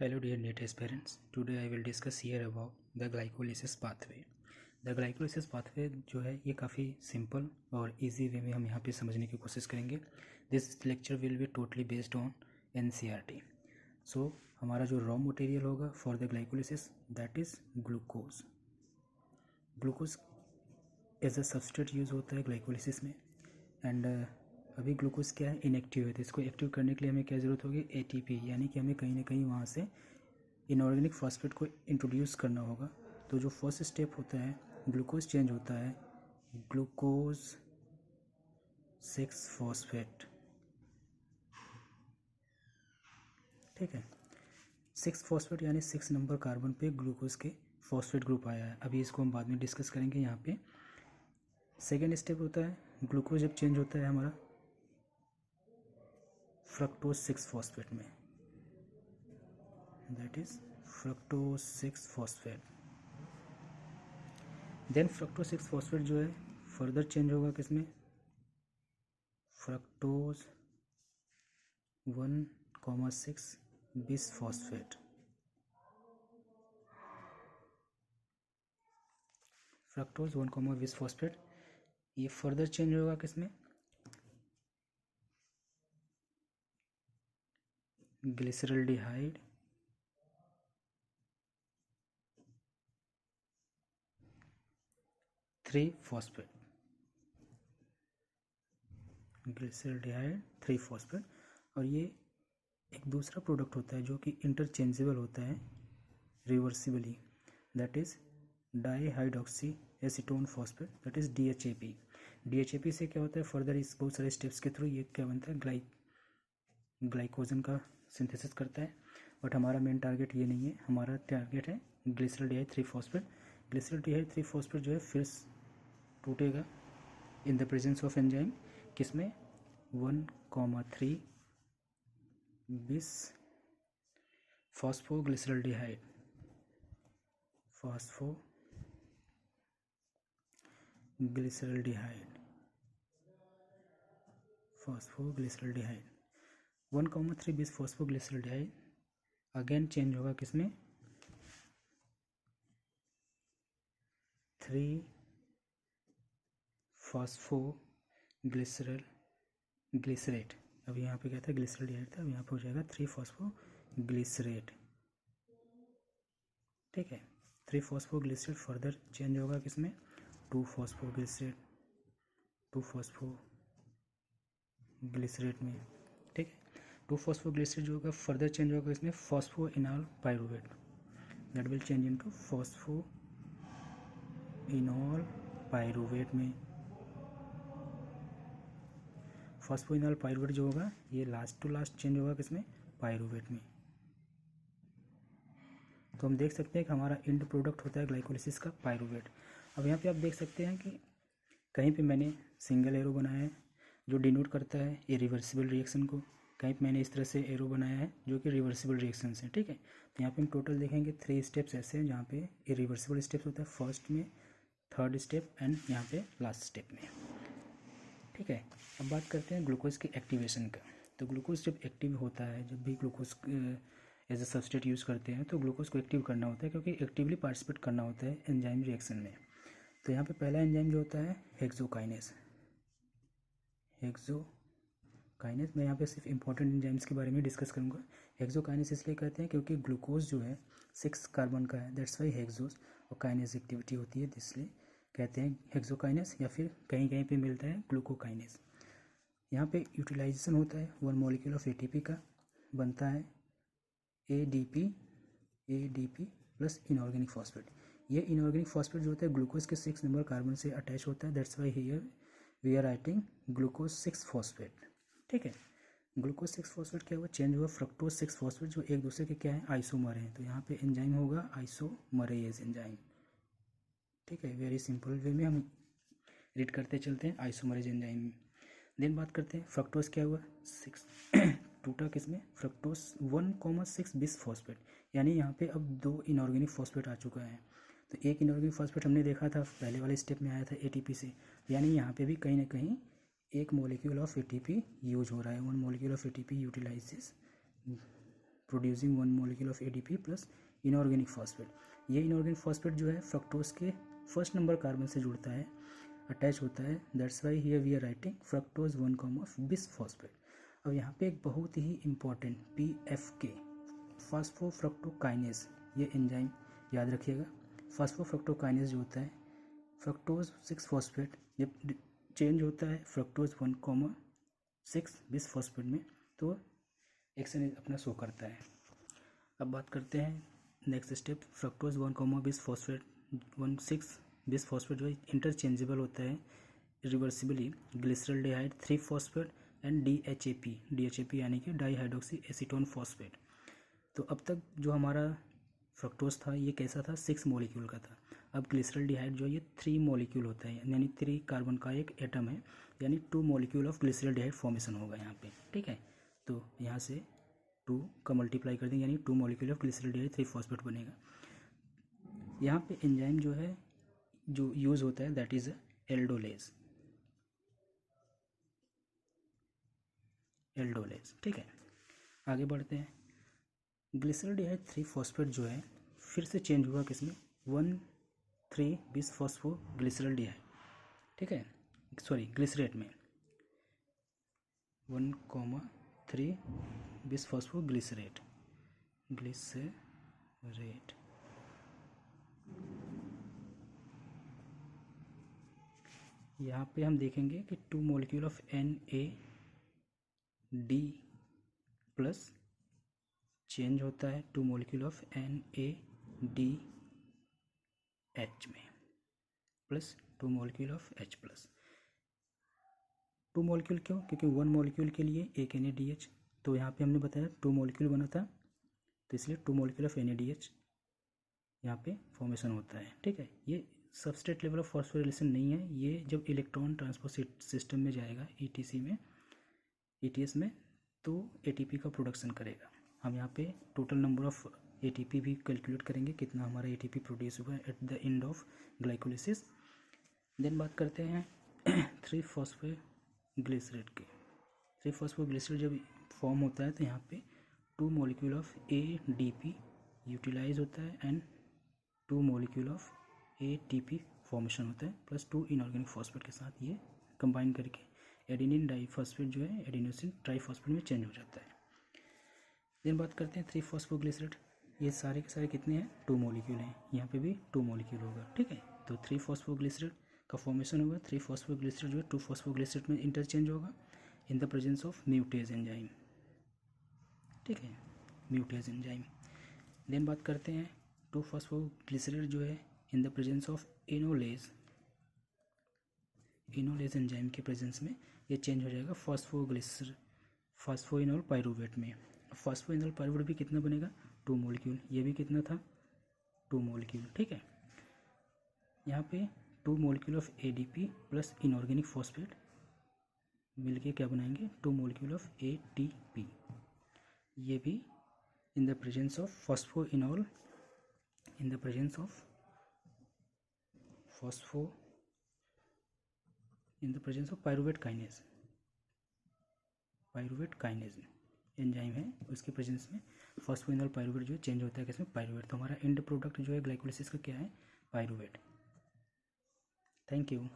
Hello dear NEET aspirants. Today I will discuss here about the glycolysis pathway. The glycolysis pathway जो है ये काफ़ी simple और easy way में हम यहाँ पे समझने की कोशिश करेंगे. This lecture will be totally based on NCERT. So हमारा जो रॉ मटेरियल होगा for the glycolysis that is glucose. Glucose as a substrate use होता है ग्लाइकोलिसिस में. एंड अभी ग्लूकोज क्या है, इनएक्टिव है. तो इसको एक्टिव करने के लिए हमें क्या ज़रूरत होगी, ATP, यानी कि हमें कहीं ना कहीं वहाँ से इनऑर्गेनिक फॉस्फेट को इंट्रोड्यूस करना होगा. तो जो फर्स्ट स्टेप होता है, ग्लूकोज चेंज होता है ग्लूकोज 6 फॉस्फेट. ठीक है, 6 फॉस्फेट यानी 6 नंबर कार्बन पे ग्लूकोज के फॉस्फेट ग्रुप आया है. अभी इसको हम बाद में डिस्कस करेंगे. यहाँ पे सेकेंड स्टेप होता है, ग्लूकोज जब चेंज होता है हमारा फ्रक्टोज 6 फॉस्फेट में, that is fructose 6 phosphate. Then fructose 6 phosphate जो है फर्दर चेंज होगा किसमें, fructose 1,6 bis phosphate. Fructose 1, bis phosphate ये फर्दर चेंज होगा किसमें, ग्लिसरल्डिहाइड 3 फॉस्फेट. Glyceraldehyde 3 phosphate. और ये एक दूसरा प्रोडक्ट होता है जो कि इंटरचेंजेबल होता है reversibly, that is dihydroxy acetone phosphate, that is DHAP. DHAP से क्या होता है, फर्दर इस बहुत सारे स्टेप्स के थ्रू ये क्या बनता है, ग्लाइकोजन का सिंथेसिस करता है. बट हमारा मेन टारगेट ये नहीं है. हमारा टारगेट है ग्लिसरल्डिहाइड 3 फॉस्फेट. ग्लिसरल्डिहाइड 3 फॉस्फेट जो है फिर टूटेगा in the presence of enzyme किसमें, 1,3 बिस फॉस्फोग्लिसरल्डिहाइड. फॉस्फोग्लिसरल्डिहाइड 1,3 बिस फॉस्फोग्लिसरल्डिहाइड अगेन चेंज होगा किसमें, 3 फॉस्फोग्लिसरेट. अब यहाँ पे क्या था, ग्लिसरल्डिहाइड था, अब यहाँ पे हो जाएगा 3 फॉस्फोग्लिसरेट. ठीक है, 3 फॉस्फोग्लिसरेट फर्दर चेंज होगा किसमें, 2 फॉस्फोग्लिसरेट में. ठीक है, 2 फॉस्फोग्लिसरेट जो होगा फर्दर चेंज होगा इसमें phosphoenol pyruvate, that will change into phosphoenol pyruvate में. फॉस्फोइनॉल पायरुवेट जो होगा ये लास्ट टू लास्ट चेंज होगा किसमें, पायरुवेट में. तो हम देख सकते हैं कि हमारा एंड प्रोडक्ट होता है ग्लाइकोलिसिस का पायरुवेट. अब यहाँ पे आप देख सकते हैं कि कहीं पे मैंने सिंगल एरो बनाया है जो डिनोट करता है इरिवर्सिबल रिएक्शन को, कहीं पे मैंने इस तरह से एरो बनाया है जो कि रिवर्सिबल रिएक्शंस हैं. ठीक है, तो यहाँ पे हम टोटल देखेंगे 3 स्टेप्स ऐसे हैं जहाँ पे इरिवर्सिबल स्टेप्स होता है, फर्स्ट में, थर्ड स्टेप एंड यहाँ पे लास्ट स्टेप में. ठीक है, अब बात करते हैं ग्लूकोज के एक्टिवेशन का. तो ग्लूकोज जब एक्टिव होता है, जब भी glucose as a substrate use करते हैं तो ग्लूकोज को एक्टिव करना होता है क्योंकि एक्टिवली पार्टिसिपेट करना होता है एंजाइम रिएक्शन में. तो यहाँ पे पहला एंजाइम जो होता है हेक्सोकाइनेस. मैं यहाँ पे सिर्फ इंपॉर्टेंट एंजाइम्स के बारे में डिस्कस करूँगा. हेक्सोकाइनेस इसलिए कहते हैं क्योंकि ग्लूकोज जो है 6 कार्बन का है, दैट्स वाई हेक्सोस, और काइनेस एक्टिविटी होती है, इसलिए कहते हैं हेक्सोकाइनेस, या फिर कहीं कहीं पे मिलता है ग्लूकोकाइनेस. यहाँ पे यूटिलाइजेशन होता है 1 मॉलिक्यूल ऑफ ATP का, बनता है ADP प्लस इनऑर्गेनिक फॉस्फेट. ये इनऑर्गेनिक फॉस्फेट जो होता है ग्लूकोज के 6 नंबर कार्बन से अटैच होता है, that's why here we are writing glucose 6 phosphate. ठीक है, ग्लूकोज 6 फॉस्फेट क्या हुआ, चेंज हुआ फ्रक्टोज 6 फॉस्फेट जो एक दूसरे के क्या है, आइसोमर हैं. तो यहाँ पे एंजाइम होगा आइसोमरेज एंजाइम. ठीक है, वेरी सिंपल वे में हम रीड करते चलते हैं आइसोमरेज एंजाइम. देन बात करते हैं फ्रक्टोज क्या हुआ, 6 टूटा किसमें, फ्रक्टोज 1,6 बिस फॉस्फेट, यानी यहाँ पे अब 2 इनऑर्गेनिक फॉस्फेट आ चुका है. तो एक इनऑर्गेनिक फॉस्फेट हमने देखा था पहले वाले स्टेप में आया था ATP से, यानी यहाँ पे भी कहीं ना कहीं एक मॉलिक्यूल ऑफ ATP यूज हो रहा है. 1 molecule of ATP utilises producing one molecule of ADP plus inorganic phosphate. ये इनऑर्गेनिक फॉस्फेट जो है फ्रक्टोज के फर्स्ट नंबर कार्बन से जुड़ता है, अटैच होता है। That's why here we are writing fructose 1, bis phosphate. अब यहाँ पे एक बहुत ही इंपॉर्टेंट PFK फास्फोफ्रक्टोकाइनेज, ये एंजाइम याद रखिएगा। फास्फोफ्रक्टोकाइनेज जो होता है फ्रक्टोज 6 फॉस्फेट, ये चेंज होता है फ्रक्टोज 1,6 बिस फॉस्फेट में, तो एक्शन अपना शो करता है। अब बात करते हैं next step, fructose 1, bis phosphate 1,6 bis phosphate जो है इंटरचेंजेबल होता है reversibly glyceraldehyde 3 phosphate and DHAP यानी कि डाईहाइड्रोक्सी एसीटोन फॉस्फेट। तो अब तक जो हमारा फ्रक्टोज था ये कैसा था, 6 मॉलिक्यूल का था। अब ग्लिसरल्डिहाइड जो है ये 3 मॉलिक्यूल होता है, यानी 3 कार्बन का एक एटम है, यानी 2 मॉलिक्यूल ऑफ ग्लिसरल्डिहाइड फॉर्मेशन होगा यहाँ पे, ठीक है। तो यहाँ से 2 का मल्टीप्लाई कर देंगे यानी 2 मॉलिक्यूल ऑफ ग्लिसरल्डिहाइड 3 फॉस्फेट बनेगा। यहाँ पे एंजाइम जो है जो यूज़ होता है दैट इज़ एल्डोलेज, ठीक है। आगे बढ़ते हैं। ग्लिसरल्डिहाइड 3 फॉस्फेट जो है फिर से चेंज हुआ किसमें, 1,3 बिस फॉस्फो ग्लिसरल्डिहाइड, ठीक है, सॉरी ग्लिसरेट में 1,3 बिस फॉस्फो ग्लिसरेट। यहाँ पे हम देखेंगे कि 2 molecule of NAD plus change होता है 2 मॉलिक्यूल ऑफ NADH में plus 2 molecule of H plus. 2 molecule क्यों, क्योंकि 1 मॉलिक्यूल के लिए एक NADH, तो यहाँ पे हमने बताया 2 मॉलिक्यूल बना था तो इसलिए 2 मॉलिक्यूल ऑफ NADH यहाँ पे फॉर्मेशन होता है, ठीक है। ये सबस्ट्रेट लेवल ऑफ फॉस्फोरिलेशन नहीं है, ये जब इलेक्ट्रॉन ट्रांसपोर्ट सिस्टम में जाएगा ETS में तो ATP का प्रोडक्शन करेगा। हम यहाँ पे टोटल नंबर ऑफ ATP भी कैलकुलेट करेंगे, कितना हमारा ATP प्रोड्यूस हुआ at the end of glycolysis. Then बात करते हैं 3 फॉस्फोग्लिसरेट के। 3 फॉस्फोग्लिसरेट जब फॉर्म होता है तो यहाँ पे 2 मॉलिक्यूल ऑफ ADP यूटिलाइज होता है and 2 molecule of ATP formation होता है प्लस 2 इनऑर्गेनिक फॉस्फेट के साथ ये कंबाइन करके एडेनिन डाइफॉस्फेट जो है एडिनोसिन ट्राइफॉस्फेट में चेंज हो जाता है। देन बात करते हैं 3 फॉस्फोग्लिसरेट, ये सारे के सारे कितने हैं, 2 मॉलिक्यूल हैं, यहाँ पे भी 2 मॉलिक्यूल होगा, ठीक है। तो 3 फॉस्फोग्लिसरेट का फॉर्मेशन होगा, 3 फॉस्फोग्लिसरेट जो है 2 फॉस्फोग्लिसरेट में इंटरचेंज होगा in the presence of म्यूटेज enzyme, ठीक है, म्यूटेज एंजाइम। देन बात करते हैं 2 फॉस्फोग्लिसरेट जो है in the presence of enolase enzyme के प्रेजेंस में ये चेंज हो जाएगा फॉस्फोइनोल पाइरूवेट में। फॉस्फोइनोल पाइरूवेट भी कितना बनेगा, 2 मॉलिक्यूल, ये भी कितना था 2 मॉलिक्यूल, ठीक है। यहाँ पे 2 molecule of ADP plus inorganic phosphate मिलके क्या बनाएंगे, 2 मॉलिक्यूल ऑफ ATP, ये भी in the presence of phosphoenol, in the presence of pyruvate kinase enzyme है, उसके प्रेजेंस में फॉस्फोइनोल पाइरूवेट जो चेंज होता है किसमें, पाइरूवेट। तो हमारा एंड प्रोडक्ट जो है ग्लाइकोलिसिस का क्या है, पाइरूवेट। Thank you.